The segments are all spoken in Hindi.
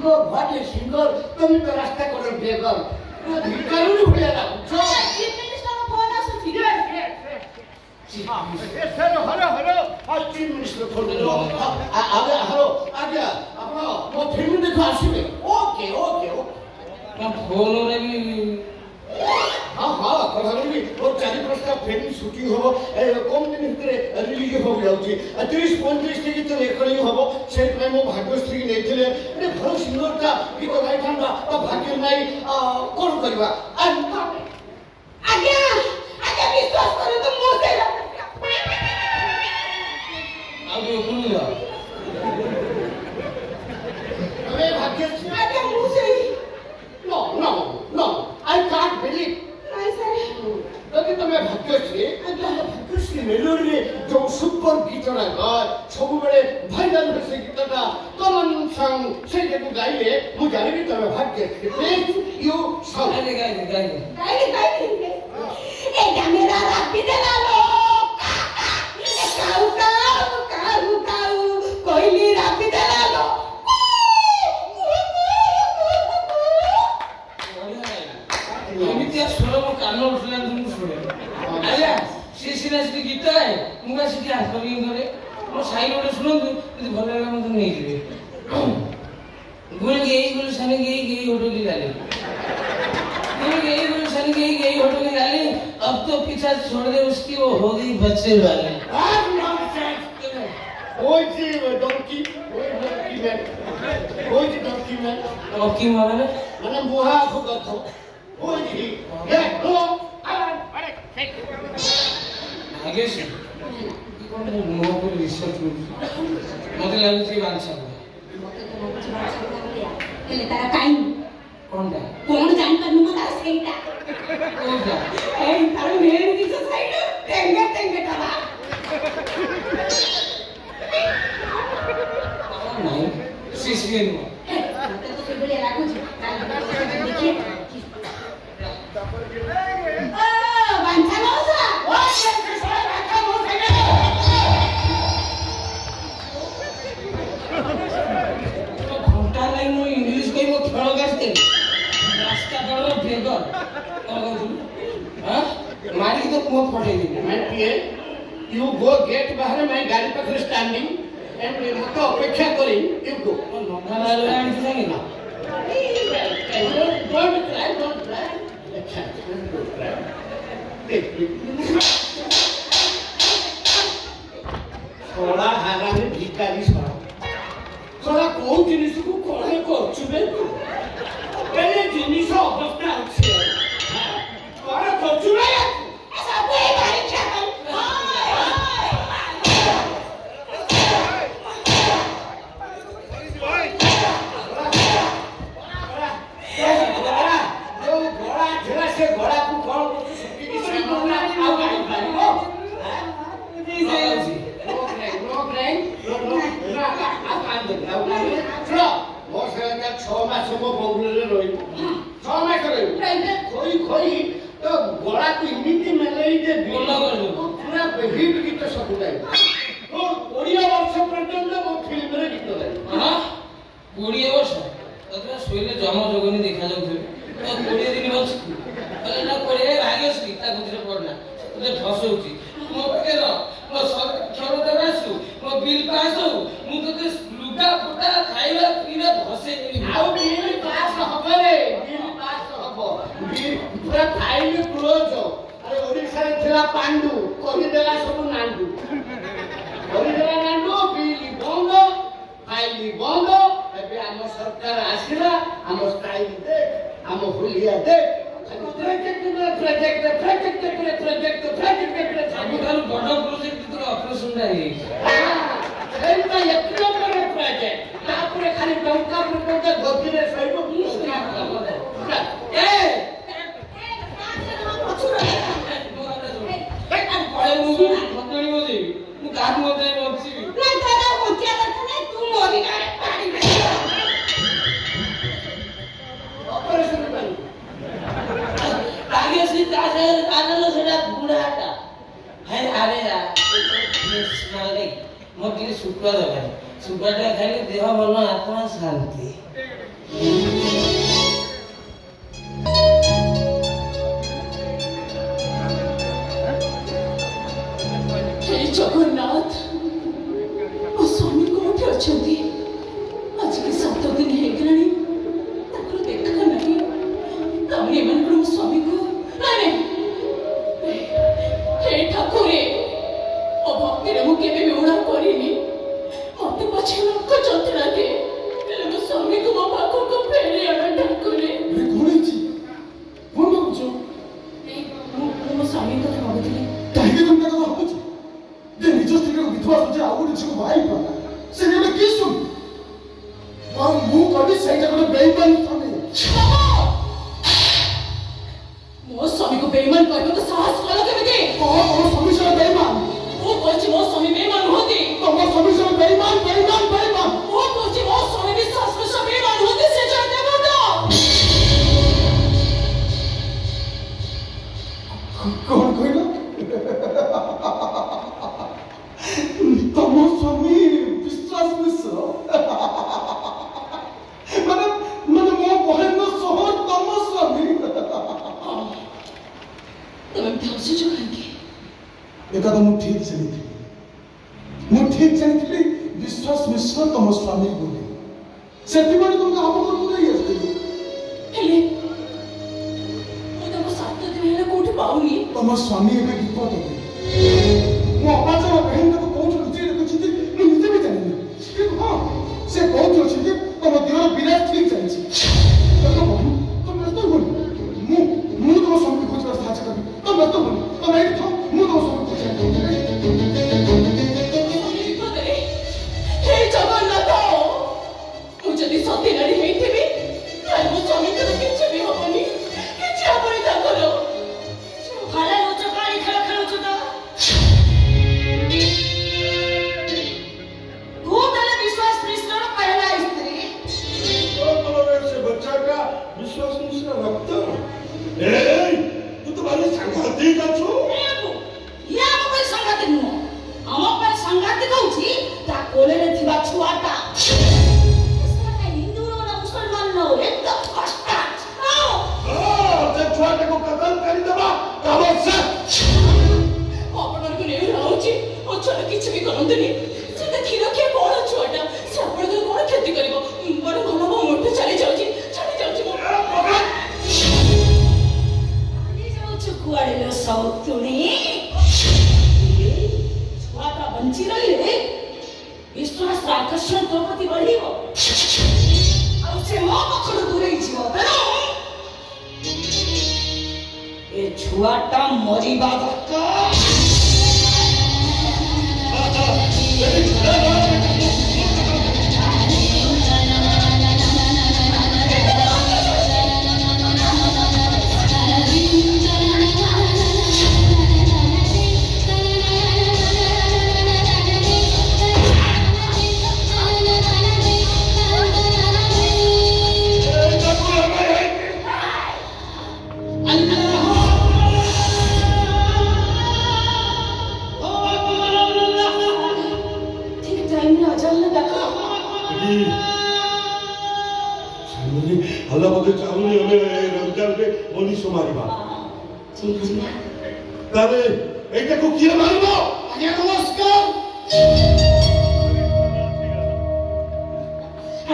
go, what a singer, তুমি তো রাস্তা করে বেগম ভিকারুনি ভুলে না বুঝছো চিফ মিনিস্টার ফোন আসছে হ্যালো হ্যালো হ্যালো আর চিফ মিনিস্টার ফোন দিলো আগে হ্যালো আগে আপনার মো ফিল্ম দেখো আসবে ওকে ওকে ওকে না ফোন রে বি হ্যাঁ হ্যাঁ কথা বলি ওর 4-5টা ফিল্ম শুটিং হবো কম দিন ভিতরে রিলিজ হয়ে যাচ্ছে 30-35 থেকে তো রেকর্ডিং হবো সেইপাই মো ভাগ্যশ্রী নেইଥିଲେ এ ভাল সিঙ্গরটা গীত গাইଥାন্তা তো ভাগ্য নাই কোন করিবা আজ্ঞা আজ্ঞা বিশ্বাস করে তো মো সেরা আগে শুনিলা আরে ভাগ্যশ্রী আজ্ঞা মো সেই no no no I can't believe যদি তুমি ভাগ্যশ্রী ভাগ্যশ্রী মেলোডি যে সুপার গীতটা গায় ସବୁବେଳେ ভাইরাল হয়েছে গীতটা তমন সং সেইটাକୁ গাইলে ମୁଁ ଜାଣିବି ତମେ ଭାଗ୍ୟଶ୍ରୀ ପ୍ଲିଜ୍ ୟୁ ସଙ୍ଗ গাইলে এটা মেরা রাখি দেলা লোক কাউ কাউ কাউ কাউ কইলি রাখি দেলা লোক এমনি আর শুনে মো কান উঠলাম তুমি শুনে আয়া সিরিয়াসলি গীত গায় মুগা সিটি আসবেন করে মো সাই রোডে শুনন্তু যদি ভালো লাগে মতো নিয়ে যাবে গুল গেই গুল সানে গেই গেই হোটলি डाले गुल गई गुल सन गई होटली डाली अब तो पीछा छोड़ दे उसकी वो हो गई बच्चे वाली ওই যে ডঙ্কি ওই ডঙ্কি ম্যান ওই যে ডঙ্কি ম্যান डॉकी मारे মানে মুহা ফুগত ওই যে এ তো आगे से कौन मुंह पर रिसर्च मते लाଗୁଛି ବାଂଛା ମତେ ତ ଲାଗୁଛି ବାଛା କରିଆ ହେଲେ ତାର କାଇଁ कोनटा কোন জানি পারনু মত সেইটা कोनटा এই তার মেন দিছ সাইড টেঙ্গে টেঙ্গে টাবা नहीं सीसीएन মতে তো সেগুলি লাগুছি দেখি বাঞ্ছা নওসা ও সবাই রাখা মোসে घंटा लाइन में इंग्लिश कोई वो खेल करते रास्ता करो भेगर और हां मारी तो मुंह फटे दी मैं पिए यू गो गेट बाहर मैं गाड़ी पाखरे स्टैंडिंग एंड मत अपेक्षा करी यू गो नोखा लाल आनी जानी ना डोंट ट्राई अच्छा डोंट ट्राई थोड़ा हाराने भिखारी सरा थोड़ा कोन जिनिस को कोने करछुबे पहले जिनिस अवस्था अछि कोने करछुबे सब ए बारी चाकल जमा जोगनी देखा जाउथले तो 20 दिन बस अरे ना कोड़े भाग्यश्री ता गुजरे पड़ना ते फसौची मो पेर मो छोरो देबासु मो बिल पास हो मु तो लुगा फुटा खाइबा पीबा भसे आउ बिल पास हबरे बिल पास हबो बिल पूरा फाइल क्लोज अरे ओडिसा रे थिला पांडु कहि देला सब नांडु कहि देला नांडु बिल बंद फाइल बंद एबे हम सरकार आसिला हम स्टाइल दे हम हुलिया दे प्रोजेक्ट सब तार बड़ प्रोजेक्ट तो ऑपरेशन रे एटा एतना बड़ प्रोजेक्ट तापरे खाली टंका पर गति रे सहिबो ए पळे मु मतणी बोली मु काट मते बची না দাদা বচিয়া কথা নাই তুই মরি গারে পাড়ি ऑपरेशन कर आगे से ताजे आनलो सेटा बुढ़ाटा है आरे या स्मेल दे मो के सुपा दगा सुपाटा खाइले देह भलो आत्मा शांति जगन्नाथ मो स्वामी कोठे अछंती आज के 7 दिन हे गलानी ताको देखा नहीं तमने मन को स्वामी को नहीं हे ठाकुरे ओ भक्ति रे मु केबे बेउडा करिनी मते पछे लोक जंत्रणा दे हेले मो स्वामी को मो पाखो को फेरे आना ठाकुरे रे कोन छी कोन बाबू नहीं मो स्वामी को भाबुतली काहे तुम का बाबू जे निज स्त्री को विधवा सोचे आउ गोटे झिको भाई पाना से ने की सुन और मु कभी सही जगह बेईमान स्वामी मो स्वामी को बेईमान कहबो तो साहस कलो केबे ओ स्वामी से बेईमान वो कहछि मो स्वामी बेईमान होती तो मो स्वामी से बेईमान वो कहछि मो स्वामी विश्वास में सब बेईमान होती से जान देबो तो कौन कहलो तम स्वामी विश्वास मिश्र माने माने मो बहन सोहर तम स्वामी तमे भरोसे जो खाएंगे एका तो मु ठीक जानी विश्वास मिश्र तम स्वामी बोली सेठी माने तुमका हम को नहीं आस्ते हेले मो तको 7 दिन हेले कोठी पाउनी तम स्वामी एबे विपद होते मो अपाचर बहन को कोठ लुचि रखछि कि निजे भी जानि कि हां से कोठ अछि कि तम देवर विराट ठीक जानि तो बहन तुम नस्तो बोल मु तो स्वामी को खोज साहाय्य करबी तुम नस्तो बोल तुम एठी थो मु तो स्वामी को साहाय्य हे जगन्नाथ मु जदी सती नारी हेइथिबी तार मो स्वामी को किछ भी होबनी किछ होबनी ताकरो भाला लोच काई खेल खेलुछ तो तू तले विश्वास मिश्र पहला स्त्री तो मतलब से बच्चा का विश्वास मिश्र रक्त ए तू तो बारे सांघातिक अछु या कोई संगाति नु हम पर संगाति कहउची ता कोले रे थिबा छुआटा इसका हिंदू रो ना मुसलमान नो एकदम कष्ट हां ते छुआटा को कत्ल करी देबा काम से आपन को नेउ राउची ओ छोट किछ भी करंतनी से देखि रखे कोन छुआटा से आपन को कोन खेती करबो बड़ घन मोटे चली जाउची मो आनी जाउछु कुआडे लो सौतुनी छुआटा बंची रहिले विश्वास आकर्षण तो प्रति बढ़िबो आ से मो पखड़ दूरे जीवो ए छुआटा मरिबा दरकार हल्ला बदे चाहुनी हमें रमजान के मनीष मारिबा ठीक जी तबे एटा को किए मारिबो आज्ञा नमस्कार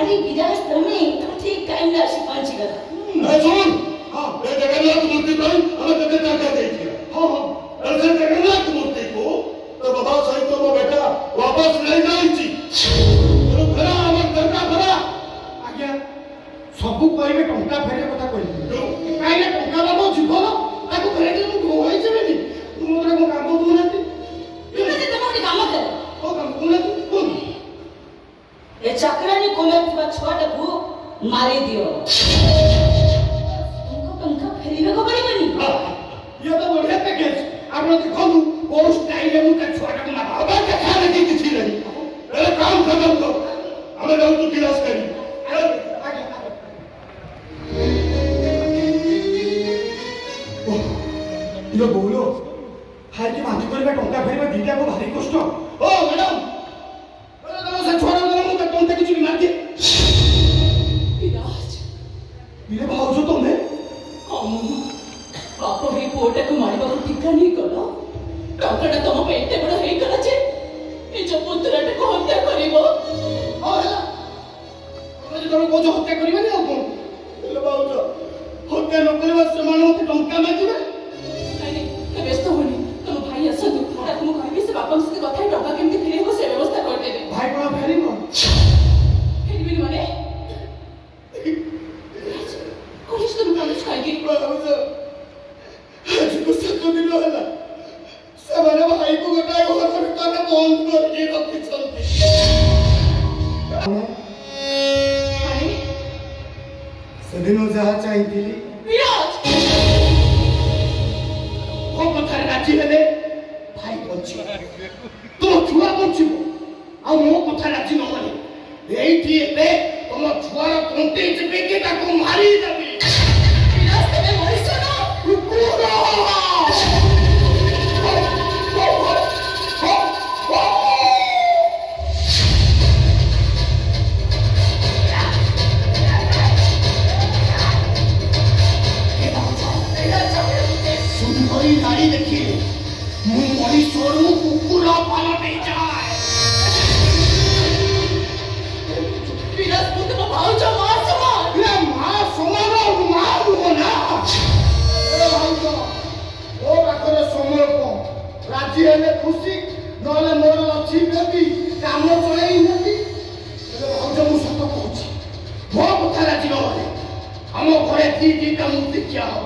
अरे विराज तमे ठीक टाइम ला से पहुंच गया ए सुन हां ए जगन्नाथ मूर्ति पर हमें कते टाका देथिया हां हां ऐसे जगन्नाथ मूर्ति को तो बाबा सहित तो बेटा वापस ले जाई छी तो फेरा हमर दरकार फेरा आज्ञा सबु कहबे टंका फेरे कथा कहली काइले टंका बाबू जीवन ताको फेरे मु होई जेबेनी तू मोरे को काम दू नाती इमे तमे कोनी काम कर ओ काम दू नाती कोन ए चक्रानी कोले तुवा छोटा को मारी दियो तुमको टंका फेरीबे को पड़िबनी ये तो बढ़िया पैकेज आपने देखनु को स्टाइल में मुझे छोटा को मारा अब क्या खाने की किसी नहीं ए काम खत्म कर हमें जाऊ तू गिलास करी इलो बोलो हाय के माटी करबा टंका फेरबा दिटा को भारी कष्ट ओ मैडम अरे तो से छोड़ा तो मुझे टंका किसी मार दिए विराज ପାପଟା ତମ ପାଇଁ ଏତେ ବଡ଼ ହେଇଗଲା ଯେ ନିଜ ପୁତୁରାଟାକୁ ହତ୍ୟା କରିବ। ହଁ ହେଲା ତମେ କହୁଛ ହତ୍ୟା କରିବାନି ଆଉ କଣ ହେଲେ ଭାଉଜ ହତ୍ୟା ନ କରିବା ସେମାନେ ମତେ ଟଙ୍କା ମାଗିବେ। ନାଇଁ ବ୍ୟସ୍ତ ହୁଅନି, ତମ ଭାଇ ଆସନ୍ତୁ, ତାକୁ ମୁଁ କହିବି ସେ ବାପାଙ୍କ ସହିତ କଥା ହେଇ ଟଙ୍କା କେମିତି ଫେରେଇବ ସେ ବ୍ୟବସ୍ଥା କରିଦେବେ। ଭାଇ କଣ ଫେରିବ? ଫେରିବିନି ମାନେ କଲେଜ ତମେ କଲେଜ କାହିଁକି? ଭାଉଜ ଆଜିକୁ 7 ଦିନ ହେଲା ସେମାନେ ଭାଇକୁ ଗୋଟାଏ ଘର ଭିତରେ ବନ୍ଦ କରିକି ରଖିଛନ୍ତି। ସେଦିନ ଯାହା ଚାହିଁଥିଲି ମୋ କଥାରେ ରାଜି ହେଲେ ଭାଇ ବଞ୍ଚିବ, ତୁମ ଛୁଆ ବଞ୍ଚିବ, ଆଉ ମୋ କଥା ରାଜି ନହେଲେ ଏଇଠି ଏବେ ତମ ଛୁଆର ତଣ୍ଟି ଚିପିକି ତାକୁ ମାରିଦେବି। ସୁନ୍ଦରୀ ନାରୀ ଦେଖିଲେ ମୁଁ ମଣିଷରୁ କୁକୁର ପାଲଟି ଯାଏ। ବିରାଜ ମୁଁ ତମ ଭାଉଜ ମା ସମାନ। ମା ସମାନ ମା ନୁହଁ ନା। ଭାଉଜ ମୋ ପାଖରେ ସମୟ କମ, ରାଜି ହେଲେ ଖୁସି, ନହେଲେ ମୋର ଅଛି ବେବି କାମ ଚଳେଇ ନେବି। ହେଲେ ଭାଉଜ ମୁଁ ସତ କହୁଛି, ମୋ କଥା ରାଜି ନହେଲେ ଆମ ଘରେ ଦିଟା ମୂର୍ତ୍ତି ଖିଆ ହବ।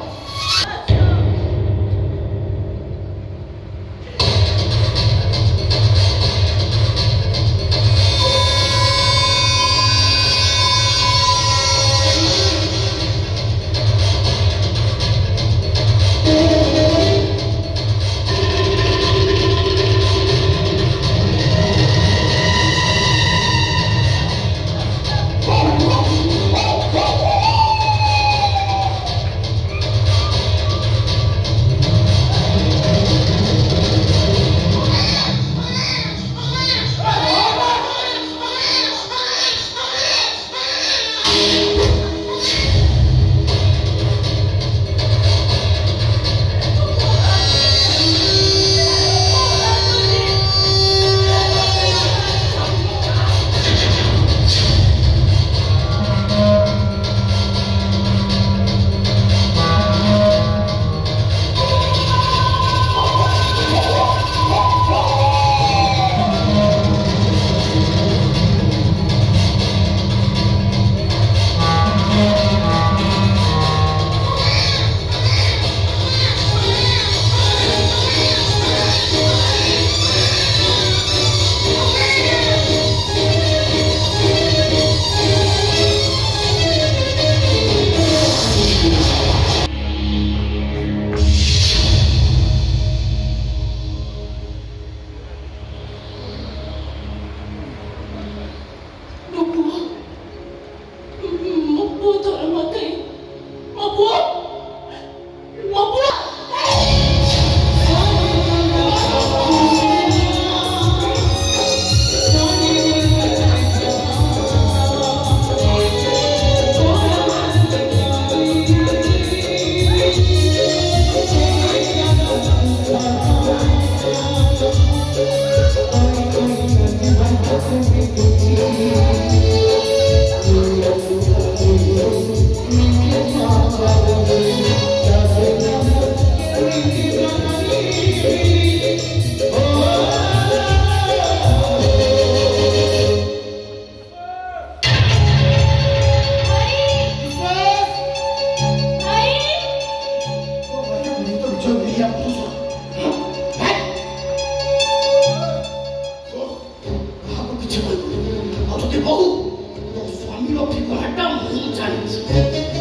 बोहू तो स्वामी रो ठिकाना मुंह जानी